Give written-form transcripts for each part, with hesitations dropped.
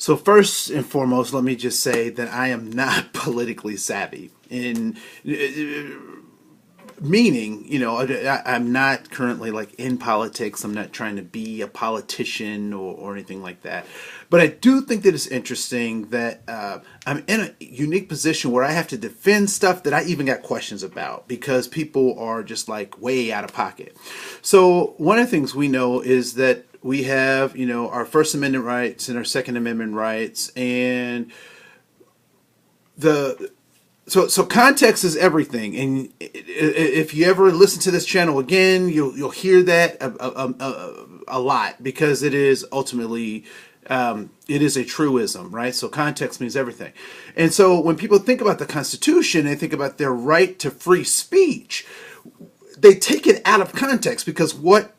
So first and foremost, let me just say that I am not politically savvy. In meaning, I'm not currently like in politics. I'm not trying to be a politician or anything like that. But I do think that it's interesting that I'm in a unique position where I have to defend stuff that I even got questions about because people are just like way out of pocket. So one of the things we know is that we have, our First Amendment rights and our Second Amendment rights, and so context is everything. And if you ever listen to this channel again, you'll hear that a lot because it is ultimately it is a truism, right? So context means everything. And so when people think about the Constitution, they think about their right to free speech. They take it out of context because what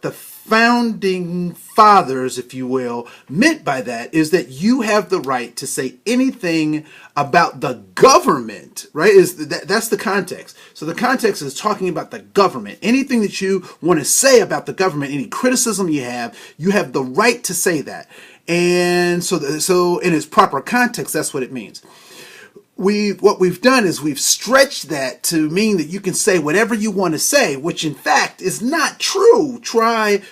the founding fathers, if you will, meant by that is that you have the right to say anything about the government, right? That's the context. So the context is talking about the government. Anything that you want to say about the government, any criticism you have the right to say that. And so in its proper context, that's what it means. What we've done is we've stretched that to mean that you can say whatever you want to say, which in fact is not true. Try,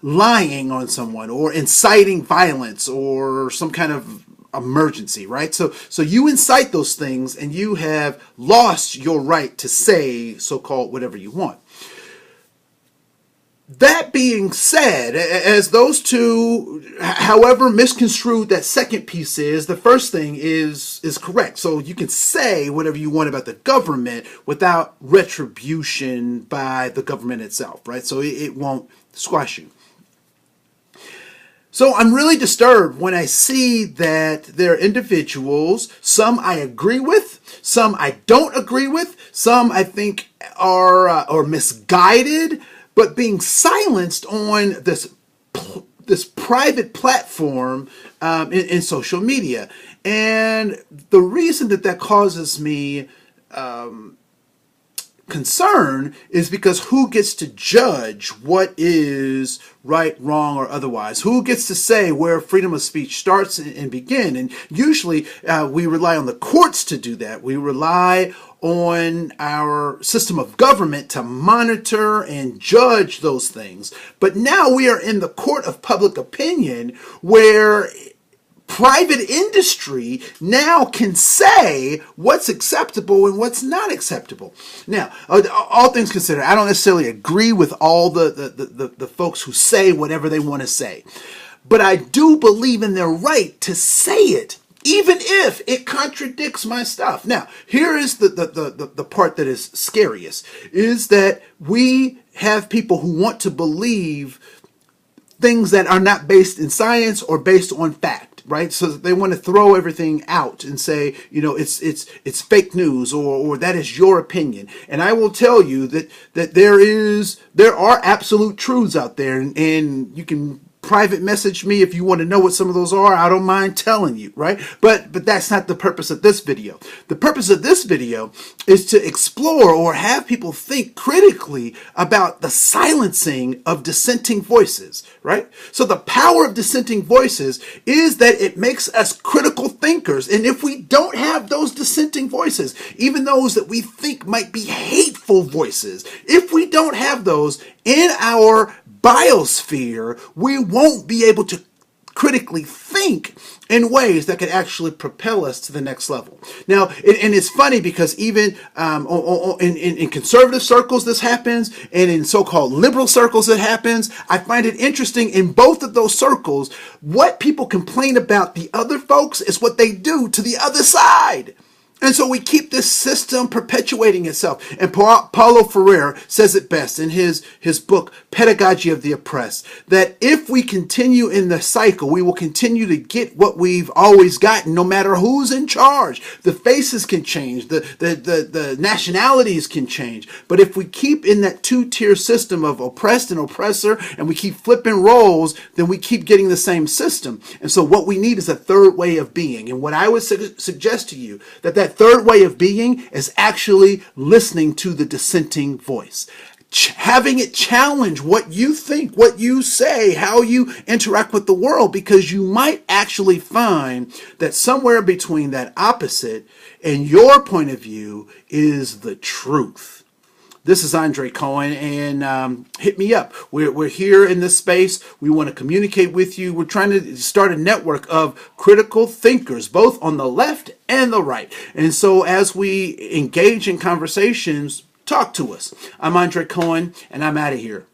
lying on someone or inciting violence or some kind of emergency, right? So you incite those things and you have lost your right to say so-called whatever you want. That being said, as those two, however misconstrued that second piece is, the first thing is correct. So you can say whatever you want about the government without retribution by the government itself, right? So it won't squash you. So I'm really disturbed when I see that there are individuals, some I agree with, some I don't agree with, some I think are misguided, but being silenced on this private platform in social media. And the reason that causes me concern is because who gets to judge what is right, wrong, or otherwise? Who gets to say where freedom of speech starts and begin? And usually we rely on the courts to do that. We rely on our system of government to monitor and judge those things. But now we are in the court of public opinion where private industry now can say what's acceptable and what's not acceptable. Now, all things considered, I don't necessarily agree with all the folks who say whatever they want to say. But I do believe in their right to say it, even if it contradicts my stuff. Now, here is the part that is scariest, is that we have people who want to believe things that are not based in science or based on fact, right? So they want to throw everything out and say, it's fake news or that is your opinion. And I will tell you that there are absolute truths out there, and you can private message me if you want to know what some of those are. I don't mind telling you, right? But that's not the purpose of this video. The purpose of this video is to explore or have people think critically about the silencing of dissenting voices, right? So the power of dissenting voices is that it makes us critical thinkers. And if we don't have those dissenting voices, even those that we think might be hateful voices, if we don't have those in our biosphere, we won't be able to critically think in ways that could actually propel us to the next level. Now, and it's funny because even in conservative circles this happens, and in so-called liberal circles it happens. I find it interesting in both of those circles, what people complain about the other folks is what they do to the other side. And so we keep this system perpetuating itself. And Paulo Freire says it best in his book, Pedagogy of the Oppressed, that if we continue in the cycle, we will continue to get what we've always gotten, no matter who's in charge. The faces can change, the nationalities can change. But if we keep in that two-tier system of oppressed and oppressor, and we keep flipping roles, then we keep getting the same system. And so what we need is a third way of being. And what I would suggest to you, that third way of being is actually listening to the dissenting voice. having it challenge what you think, what you say, how you interact with the world, because you might actually find that somewhere between that opposite and your point of view is the truth. This is Andre Koen, and hit me up. We're here in this space. We want to communicate with you. We're trying to start a network of critical thinkers, both on the left and the right. And so as we engage in conversations, talk to us. I'm Andre Koen, and I'm out of here.